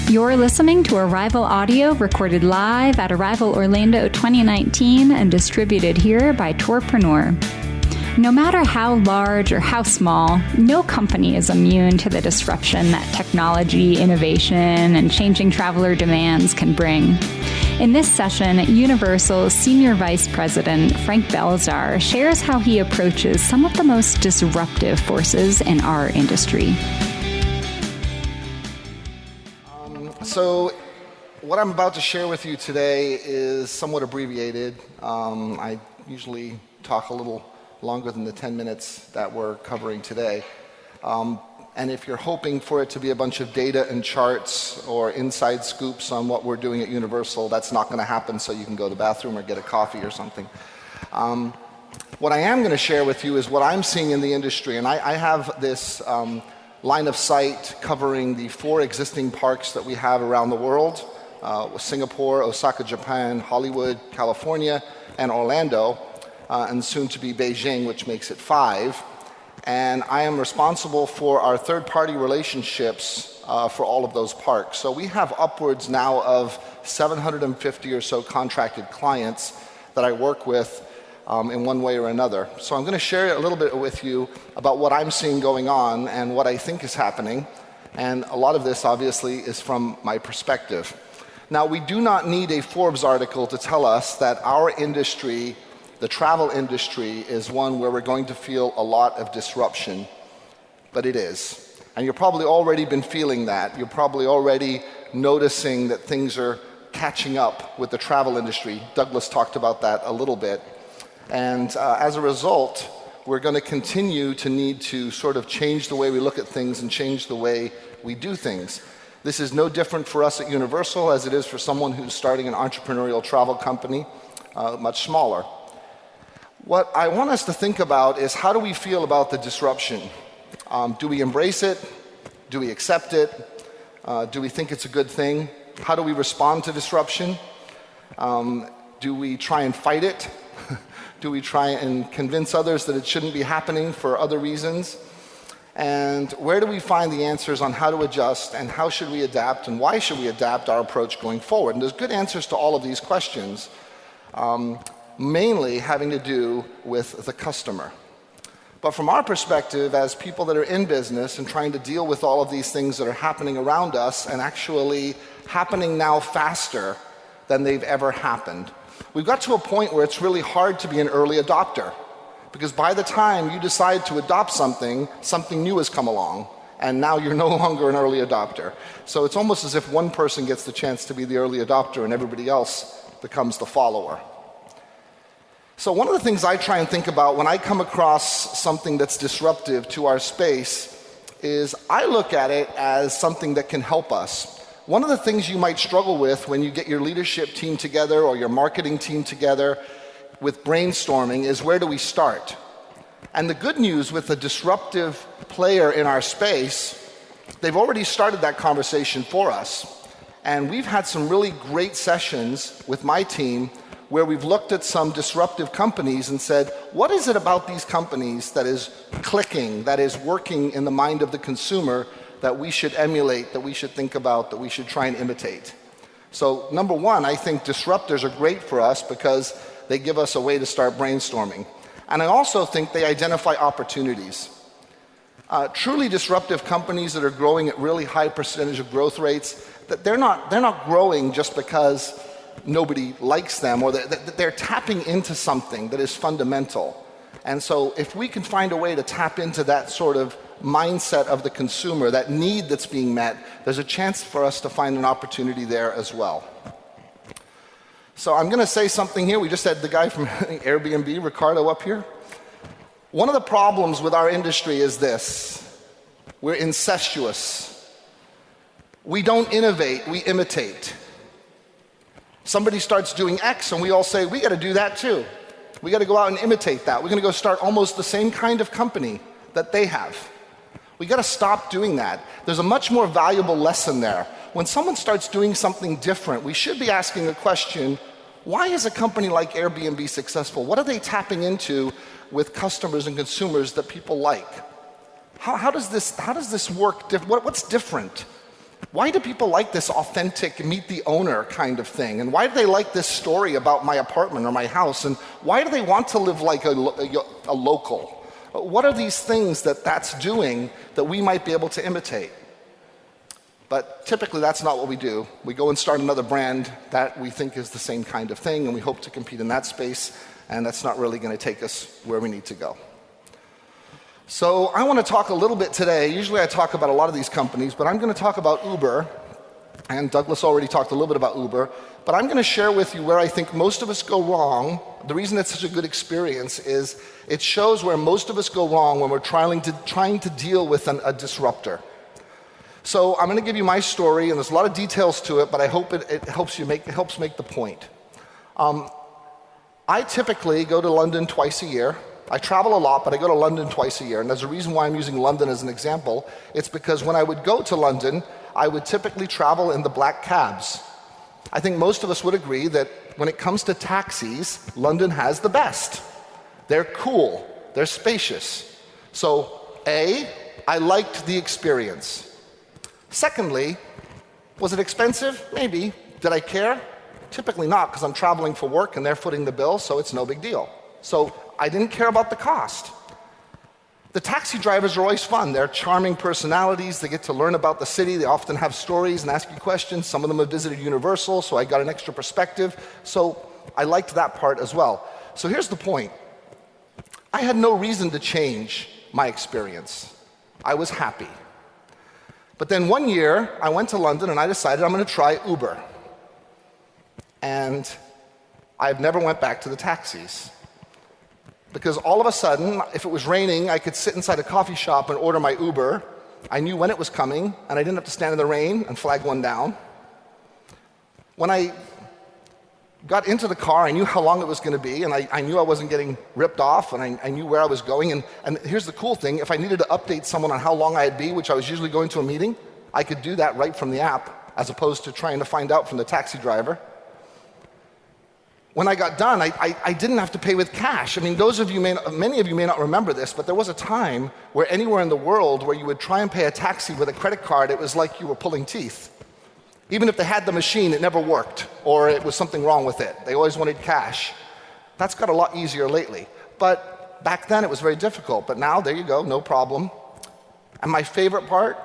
You're listening to Arival audio recorded live at Arival Orlando 2019 and distributed here by Tourpreneur. No matter how large or how small, no company is immune to the disruption that technology, innovation, and changing traveler demands can bring. In this session, Universal's Senior Vice President, Frank Belzer, shares how he approaches some of the most disruptive forces in our industry. So what I'm about to share with you today is somewhat abbreviated. I usually talk a little longer than the 10 minutes that we're covering today. And if you're hoping for it to be a bunch of data and charts or inside scoops on what we're doing at Universal, that's not going to happen, so you can go to the bathroom or get a coffee or something. What I am going to share with you is what I'm seeing in the industry, and I have this line of sight covering the 4 existing parks that we have around the world, Singapore, Osaka, Japan, Hollywood, California, and Orlando, and soon to be Beijing, which makes it 5. And I am responsible for our third-party relationships for all of those parks. So we have upwards now of 750 or so contracted clients that I work with in one way or another. So I'm going to share a little bit with you about what I'm seeing going on and what I think is happening. And a lot of this, obviously, is from my perspective. Now, we do not need a Forbes article to tell us that our industry, the travel industry, is one where we're going to feel a lot of disruption, but it is. And you've probably already been feeling that. You're probably already noticing that things are catching up with the travel industry. Douglas talked about that a little bit. And as a result, we're going to continue to need to sort of change the way we look at things and change the way we do things. This is no different for us at Universal as it is for someone who's starting an entrepreneurial travel company, much smaller. What I want us to think about is, how do we feel about the disruption? Do we embrace it? Do we accept it? Do we think it's a good thing? How do we respond to disruption? Do we try and fight it? Do we try and convince others that it shouldn't be happening for other reasons? And where do we find the answers on how to adjust, and how should we adapt, and why should we adapt our approach going forward? And there's good answers to all of these questions, mainly having to do with the customer. But from our perspective, as people that are in business and trying to deal with all of these things that are happening around us and actually happening now faster than they've ever happened, we've got to a point where it's really hard to be an early adopter, because by the time you decide to adopt something, something new has come along, and now you're no longer an early adopter. So it's almost as if one person gets the chance to be the early adopter and everybody else becomes the follower. So one of the things I try and think about when I come across something that's disruptive to our space is I look at it as something that can help us. One of the things you might struggle with when you get your leadership team together or your marketing team together with brainstorming is, where do we start? And the good news with a disruptive player in our space, they've already started that conversation for us. And we've had some really great sessions with my team where we've looked at some disruptive companies and said, what is it about these companies that is clicking, that is working in the mind of the consumer, that we should emulate, that we should think about, that we should try and imitate? So number one, I think disruptors are great for us because they give us a way to start brainstorming. And I also think they identify opportunities. Truly disruptive companies that are growing at really high percentage of growth rates, that they're not growing just because nobody likes them, or they're tapping into something that is fundamental. And so if we can find a way to tap into that sort of mindset of the consumer, that need that's being met, there's a chance for us to find an opportunity there as well. So I'm going to say something here. We just had the guy from Airbnb, Ricardo, up here. One of the problems with our industry is this: we're incestuous. We don't innovate, we imitate. Somebody starts doing X and we all say, we got to do that too. We got to go out and imitate that. We're going to go start almost the same kind of company that they have. We got to stop doing that. There's a much more valuable lesson there. When someone starts doing something different, we should be asking the question, why is a company like Airbnb successful? What are they tapping into with customers and consumers that people like? How does this work? What's different? Why do people like this authentic meet the owner kind of thing? And why do they like this story about my apartment or my house? And why do they want to live like a local? What are these things that's doing that we might be able to imitate? But typically that's not what we do. We go and start another brand that we think is the same kind of thing, and we hope to compete in that space, and that's not really going to take us where we need to go. So I want to talk a little bit today. Usually I talk about a lot of these companies, but I'm going to talk about Uber, and Douglas already talked a little bit about Uber, but I'm going to share with you where I think most of us go wrong. The reason it's such a good experience is it shows where most of us go wrong when we're trying to deal with a disruptor. So I'm going to give you my story, and there's a lot of details to it, but I hope it helps make the point. I typically go to London twice a year. I travel a lot, but I go to London twice a year. And there's a reason why I'm using London as an example. It's because when I would go to London, I would typically travel in the black cabs. I think most of us would agree that when it comes to taxis, London has the best. They're cool, they're spacious. So A, I liked the experience. Secondly, was it expensive? Maybe. Did I care? Typically not, because I'm traveling for work and they're footing the bill, so it's no big deal. So I didn't care about the cost. The taxi drivers are always fun. They're charming personalities. They get to learn about the city. They often have stories and ask you questions. Some of them have visited Universal, so I got an extra perspective. So I liked that part as well. So here's the point. I had no reason to change my experience. I was happy. But then one year, I went to London and I decided I'm going to try Uber. And I've never went back to the taxis. Because all of a sudden, if it was raining, I could sit inside a coffee shop and order my Uber. I knew when it was coming, and I didn't have to stand in the rain and flag one down. When I got into the car, I knew how long it was going to be, and I knew I wasn't getting ripped off, and I knew where I was going. And here's the cool thing. If I needed to update someone on how long I'd be, which I was usually going to a meeting, I could do that right from the app, as opposed to trying to find out from the taxi driver. When I got done, I didn't have to pay with cash. I mean, many of you may not remember this, but there was a time where anywhere in the world where you would try and pay a taxi with a credit card, it was like you were pulling teeth. Even if they had the machine, it never worked, or it was something wrong with it. They always wanted cash. That's got a lot easier lately. But back then, it was very difficult. But now, there you go, no problem. And my favorite part,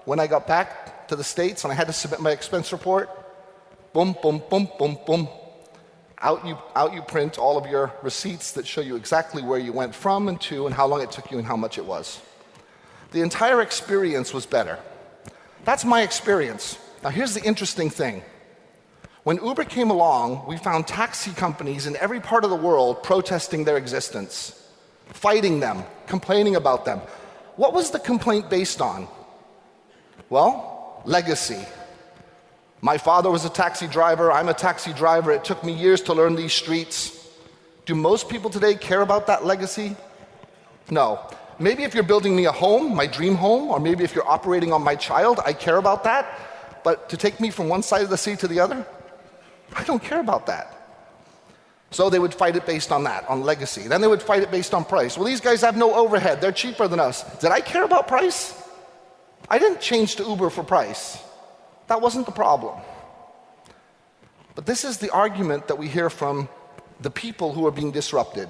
when I got back to the States and I had to submit my expense report, boom, boom, boom, boom, boom. Out you print all of your receipts that show you exactly where you went from and to and how long it took you and how much it was. The entire experience was better. That's my experience. Now here's the interesting thing. When Uber came along, we found taxi companies in every part of the world protesting their existence, fighting them, complaining about them. What was the complaint based on? Well, legacy. My father was a taxi driver, I'm a taxi driver, it took me years to learn these streets. Do most people today care about that legacy? No. Maybe if you're building me a home, my dream home, or maybe if you're operating on my child, I care about that. But to take me from one side of the sea to the other, I don't care about that. So they would fight it based on that, on legacy. Then they would fight it based on price. Well, these guys have no overhead, they're cheaper than us. Did I care about price? I didn't change to Uber for price. That wasn't the problem. But this is the argument that we hear from the people who are being disrupted.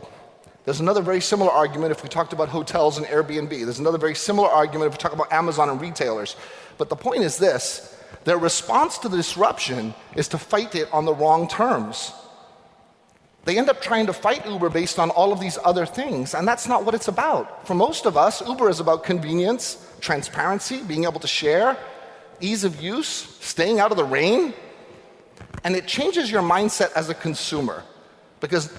There's another very similar argument if we talked about hotels and Airbnb. There's another very similar argument if we talk about Amazon and retailers. But the point is this, their response to the disruption is to fight it on the wrong terms. They end up trying to fight Uber based on all of these other things, and that's not what it's about. For most of us, Uber is about convenience, transparency, being able to share, ease of use, staying out of the rain, and it changes your mindset as a consumer. Because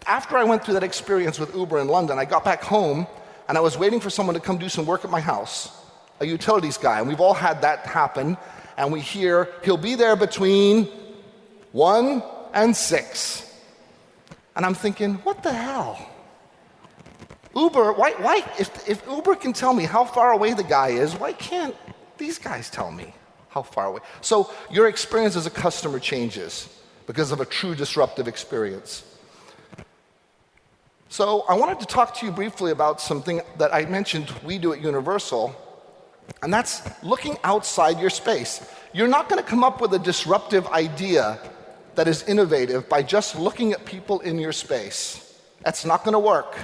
after I went through that experience with Uber in London, I got back home and I was waiting for someone to come do some work at my house, a utilities guy, and we've all had that happen, and we hear he'll be there between 1 and 6. And I'm thinking, what the hell? Uber, why if Uber can tell me how far away the guy is, why can't these guys tell me how far away? So your experience as a customer changes because of a true disruptive experience. So I wanted to talk to you briefly about something that I mentioned we do at Universal, And that's looking outside your space. You're not going to come up with a disruptive idea that is innovative by just looking at people in your space. That's not going to work.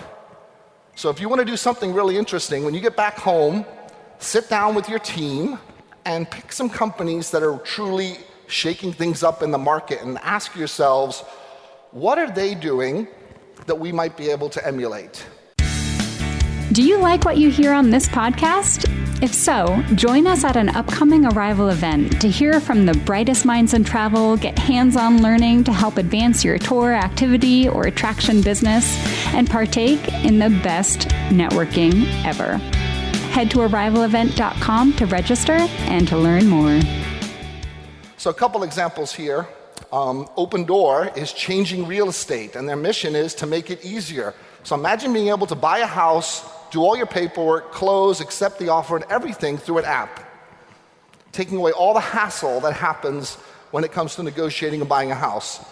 So if you want to do something really interesting, when you get back home, sit down with your team and pick some companies that are truly shaking things up in the market and ask yourselves, what are they doing that we might be able to emulate? Do you like what you hear on this podcast? If so, join us at an upcoming Arival event to hear from the brightest minds in travel, get hands-on learning to help advance your tour, activity, or attraction business, and partake in the best networking ever. Head to arivalevent.com to register and to learn more. So a couple examples here. Open Door is changing real estate, and their mission is to make it easier. So imagine being able to buy a house, do all your paperwork, close, accept the offer, and everything through an app, taking away all the hassle that happens when it comes to negotiating and buying a house.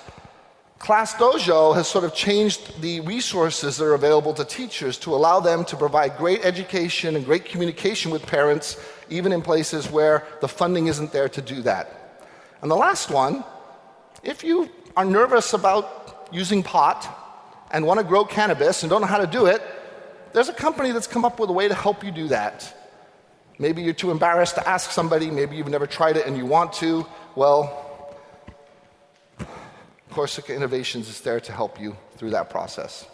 Class Dojo has sort of changed the resources that are available to teachers to allow them to provide great education and great communication with parents, even in places where the funding isn't there to do that. And the last one, if you are nervous about using pot and want to grow cannabis and don't know how to do it, there's a company that's come up with a way to help you do that. Maybe you're too embarrassed to ask somebody, maybe you've never tried it and you want to. Well, Corsica Innovations is there to help you through that process.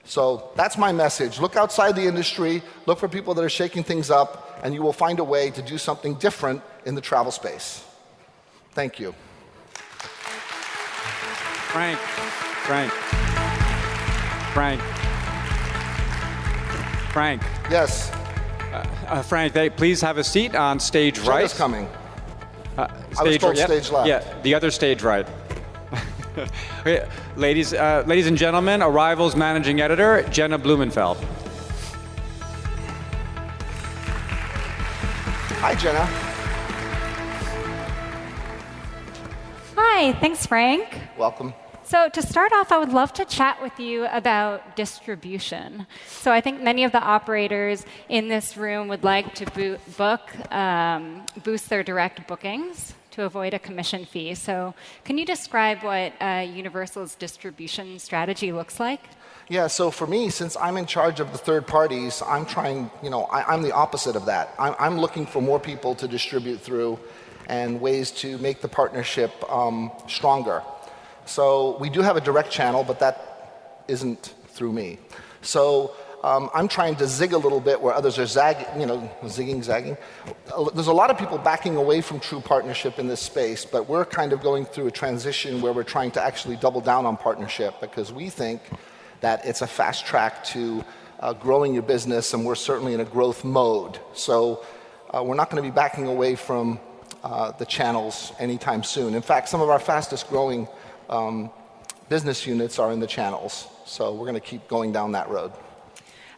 So that's my message. Look outside the industry, look for people that are shaking things up, and you will find a way to do something different in the travel space. Thank you. Frank. Yes. Frank, please have a seat on stage right. Jenna's coming. I was Stage told yep. stage left. Yeah, the other stage right. Okay, ladies and gentlemen, Arival's managing editor, Jenna Blumenfeld. Hi, Jenna. Hi, thanks, Frank. Welcome. So to start off, I would love to chat with you about distribution. So I think many of the operators in this room would like to boost their direct bookings to avoid a commission fee. So can you describe what Universal's distribution strategy looks like? Yeah, so for me, since I'm in charge of the third parties, I'm trying, I'm the opposite of that. I'm looking for more people to distribute through and ways to make the partnership stronger. So we do have a direct channel, but that isn't through me. So I'm trying to zig a little bit where others are zigging, zagging. There's a lot of people backing away from true partnership in this space, but we're kind of going through a transition where we're trying to actually double down on partnership because we think that it's a fast track to growing your business, and we're certainly in a growth mode. So we're not going to be backing away from the channels anytime soon. In fact, some of our fastest growing business units are in the channels. So we're going to keep going down that road.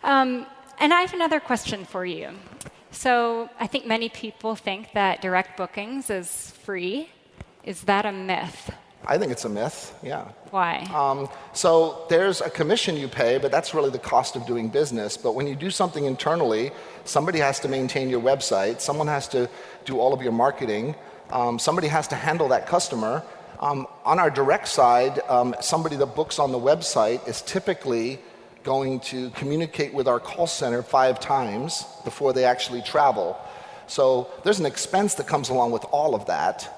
And I have another question for you. So I think many people think that direct bookings is free. Is that a myth? I think it's a myth, yeah. Why? So there's a commission you pay, but that's really the cost of doing business. But when you do something internally, somebody has to maintain your website, someone has to do all of your marketing, somebody has to handle that customer. On our direct side, somebody that books on the website is typically going to communicate with our call center 5 times before they actually travel. So there's an expense that comes along with all of that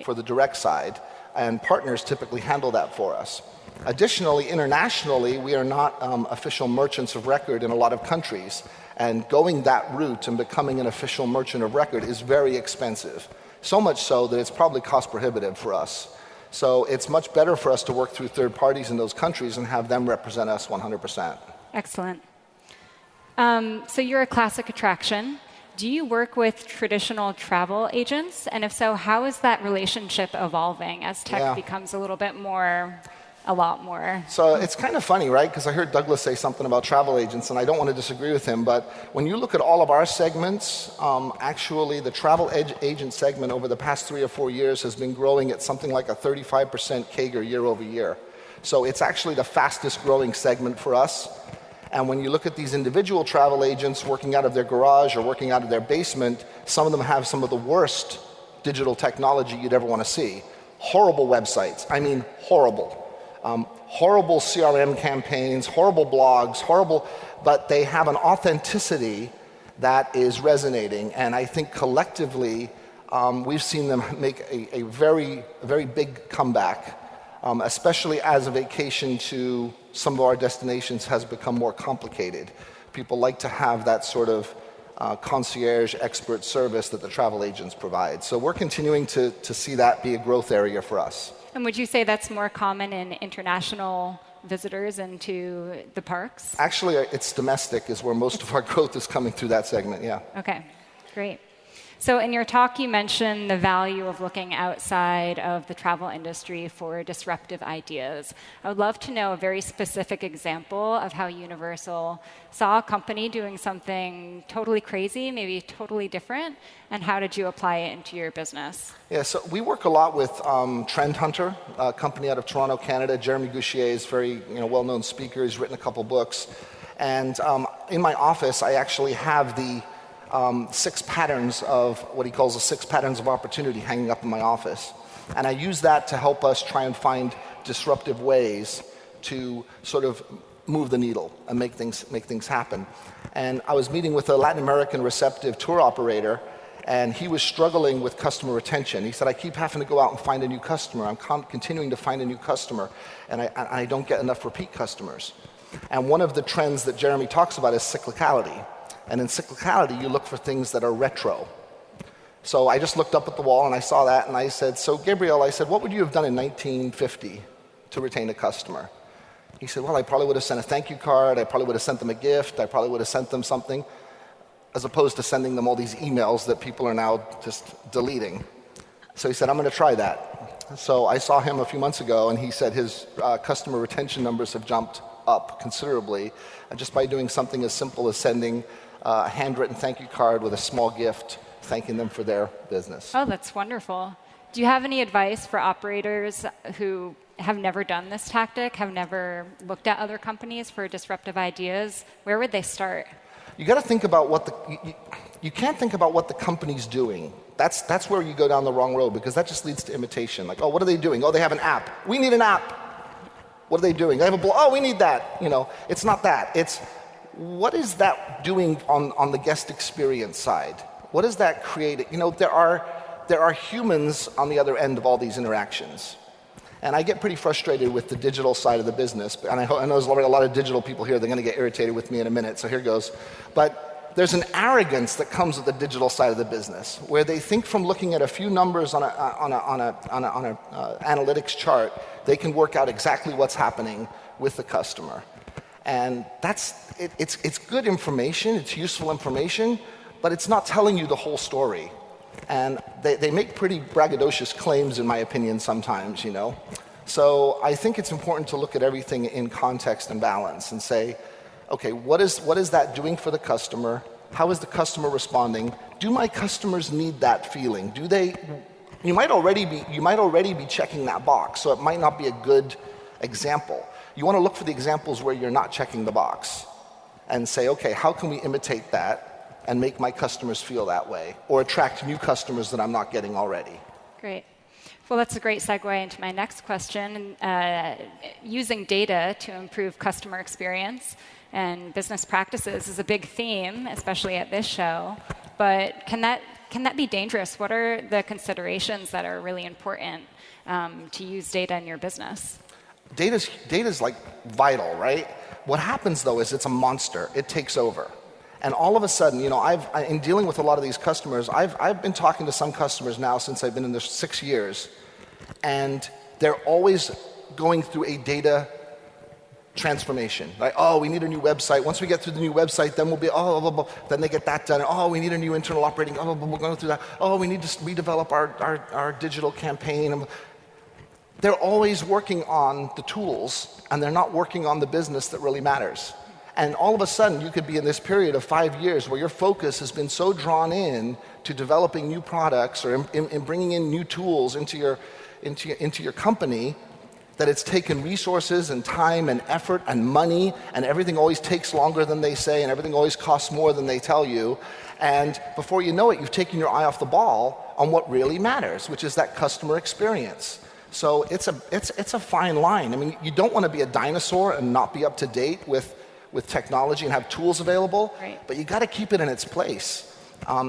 for the direct side, and partners typically handle that for us. Additionally, internationally, we are not official merchants of record in a lot of countries, and going that route and becoming an official merchant of record is very expensive. So much so that it's probably cost prohibitive for us. So it's much better for us to work through third parties in those countries and have them represent us 100%. Excellent. So you're a classic attraction. Do you work with traditional travel agents? And if so, how is that relationship evolving as tech becomes a lot more? So it's kind of funny, right? Because I heard Douglas say something about travel agents, and I don't want to disagree with him, but when you look at all of our segments, actually the travel agent segment over the past 3 or 4 years has been growing at something like a 35% CAGR year over year. So it's actually the fastest growing segment for us. And when you look at these individual travel agents working out of their garage or working out of their basement, some of them have some of the worst digital technology you'd ever want to see. Horrible websites, I mean horrible. Horrible CRM campaigns, horrible blogs, but they have an authenticity that is resonating. And I think collectively, we've seen them make a very big comeback, especially as a vacation to some of our destinations has become more complicated. People like to have that sort of concierge expert service that the travel agents provide. So we're continuing to see that be a growth area for us. And would you say that's more common in international visitors into the parks? Actually, it's domestic is where most of our growth is coming through that segment, yeah. Okay, great. So in your talk, you mentioned the value of looking outside of the travel industry for disruptive ideas. I would love to know a very specific example of how Universal saw a company doing something totally crazy, maybe totally different, and how did you apply it into your business? Yeah, so we work a lot with Trend Hunter, a company out of Toronto, Canada. Jeremy Gouchier is a very well-known speaker. He's written a couple books. And in my office, I actually have the 6 patterns of what he calls the 6 patterns of opportunity hanging up in my office. And I use that to help us try and find disruptive ways to sort of move the needle and make things happen. And I was meeting with a Latin American receptive tour operator, and he was struggling with customer retention. He said, I keep having to go out and find a new customer. I'm continuing to find a new customer, and I don't get enough repeat customers. And one of the trends that Jeremy talks about is cyclicality. And in cyclicality, you look for things that are retro. So I just looked up at the wall and I saw that and I said, so Gabriel, I said, what would you have done in 1950 to retain a customer? He said, well, I probably would have sent a thank you card. I probably would have sent them a gift. I probably would have sent them something, as opposed to sending them all these emails that people are now just deleting. So he said, I'm going to try that. So I saw him a few months ago and he said his customer retention numbers have jumped up considerably just by doing something as simple as sending a handwritten thank you card with a small gift thanking them for their business. Oh, that's wonderful. Do you have any advice for operators who have never done this tactic, have never looked at other companies for disruptive ideas? Where would they start? You got to think about what you can't think about what the company's doing. That's where you go down the wrong road, because that just leads to imitation. Like, oh, what are they doing? Oh, they have an app. We need an app. What are they doing? They have a blog. Oh, we need that. It's not that. It's what is that doing on the guest experience side? What is that creating? There are humans on the other end of all these interactions. And I get pretty frustrated with the digital side of the business. And I know there's a lot of digital people here. They're going to get irritated with me in a minute, so here goes. But there's an arrogance that comes with the digital side of the business, where they think from looking at a few numbers on an analytics chart, they can work out exactly what's happening with the customer. And it's good information, it's useful information, but it's not telling you the whole story. And they make pretty braggadocious claims, in my opinion, sometimes, So I think it's important to look at everything in context and balance and say, okay, what is that doing for the customer? How is the customer responding? Do my customers need that feeling? You might already be checking that box, so it might not be a good example. You want to look for the examples where you're not checking the box and say, okay, how can we imitate that and make my customers feel that way, or attract new customers that I'm not getting already? Great. Well, that's a great segue into my next question. Using data to improve customer experience and business practices is a big theme, especially at this show. But can that be dangerous? What are the considerations that are really important to use data in your business? Data's like vital, right? What happens though is it's a monster. It takes over. And all of a sudden, in dealing with a lot of these customers, I've been talking to some customers now since I've been in this 6 years, and they're always going through a data transformation. Like, oh, we need a new website. Once we get through the new website, then we'll be, oh, blah, blah, blah. Then they get that done. Oh, we need a new internal operating. Oh, we're going through that. Oh, we need to redevelop our digital campaign. They're always working on the tools, and they're not working on the business that really matters. And all of a sudden, you could be in this period of 5 years where your focus has been so drawn in to developing new products or in bringing in new tools into your company that it's taken resources and time and effort and money, and everything always takes longer than they say, and everything always costs more than they tell you. And before you know it, you've taken your eye off the ball on what really matters, which is that customer experience. So it's a fine line. I mean, you don't want to be a dinosaur and not be up to date with technology and have tools available, right. But you got to keep it in its place.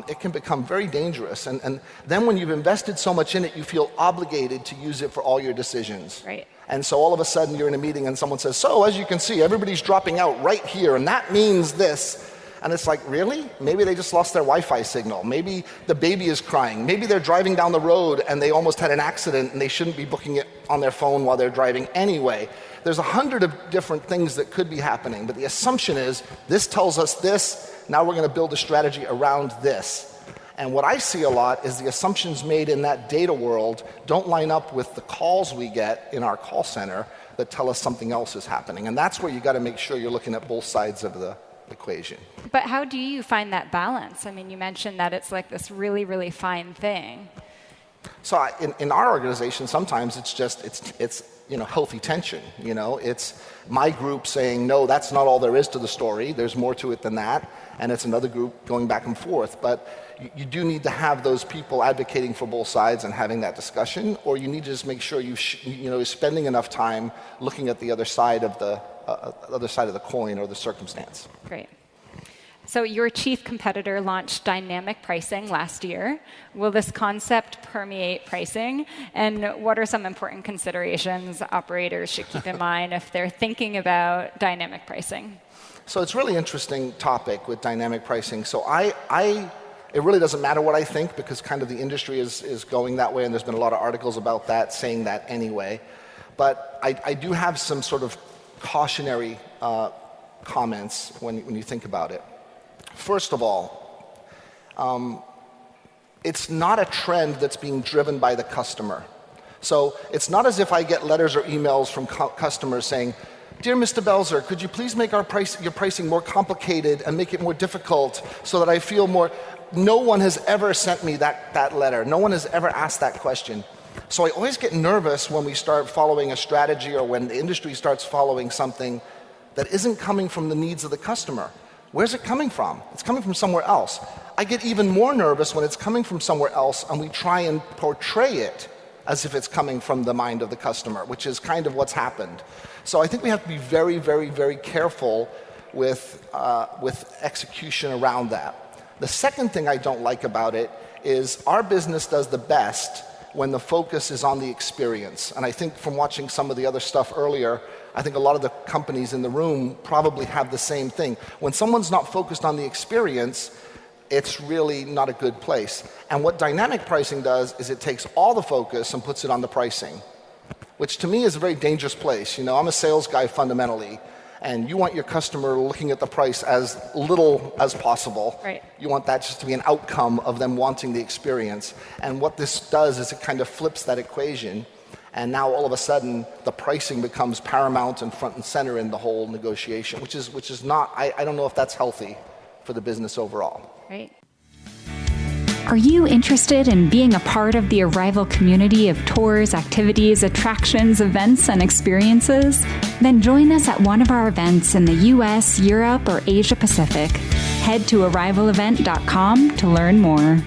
It can become very dangerous. And then when you've invested so much in it, you feel obligated to use it for all your decisions. Right. And so all of a sudden you're in a meeting and someone says, so as you can see, everybody's dropping out right here, and that means this. And it's like, really? Maybe they just lost their Wi-Fi signal. Maybe the baby is crying. Maybe they're driving down the road and they almost had an accident and they shouldn't be booking it on their phone while they're driving anyway. There's 100 of different things that could be happening, but the assumption is this tells us this, now we're going to build a strategy around this. And what I see a lot is the assumptions made in that data world don't line up with the calls we get in our call center that tell us something else is happening. And that's where you got to make sure you're looking at both sides of the equation. But how do you find that balance? I mean, you mentioned that it's like this really, really fine thing. So in our organization, sometimes it's healthy tension. It's my group saying, no, that's not all there is to the story. There's more to it than that. And it's another group going back and forth. But you do need to have those people advocating for both sides and having that discussion, or you need to just make sure you're spending enough time looking at the other side of the coin or the circumstance. Great. So your chief competitor launched dynamic pricing last year. Will this concept permeate pricing? And what are some important considerations operators should keep in mind if they're thinking about dynamic pricing? So it's a really interesting topic with dynamic pricing. So it really doesn't matter what I think, because kind of the industry is going that way, and there's been a lot of articles about that saying that anyway. But I do have some sort of cautionary comments when you think about it. First of all, it's not a trend that's being driven by the customer. So it's not as if I get letters or emails from customers saying, dear Mr. Belzer, could you please make your pricing more complicated and make it more difficult so that I feel more... No one has ever sent me that letter. No one has ever asked that question. So I always get nervous when we start following a strategy or when the industry starts following something that isn't coming from the needs of the customer. Where's it coming from? It's coming from somewhere else. I get even more nervous when it's coming from somewhere else and we try and portray it as if it's coming from the mind of the customer, which is kind of what's happened. So I think we have to be very, very, very careful with execution around that. The second thing I don't like about it is our business does the best when the focus is on the experience. And I think from watching some of the other stuff earlier, I think a lot of the companies in the room probably have the same thing. When someone's not focused on the experience, it's really not a good place. And what dynamic pricing does is it takes all the focus and puts it on the pricing, which to me is a very dangerous place. I'm a sales guy fundamentally, and you want your customer looking at the price as little as possible. Right. You want that just to be an outcome of them wanting the experience. And what this does is it kind of flips that equation. And now all of a sudden, the pricing becomes paramount and front and center in the whole negotiation, which is not, I don't know if that's healthy for the business overall. Right. Are you interested in being a part of the Arival community of tours, activities, attractions, events, and experiences? Then join us at one of our events in the US, Europe, or Asia Pacific. Head to arivalevent.com to learn more.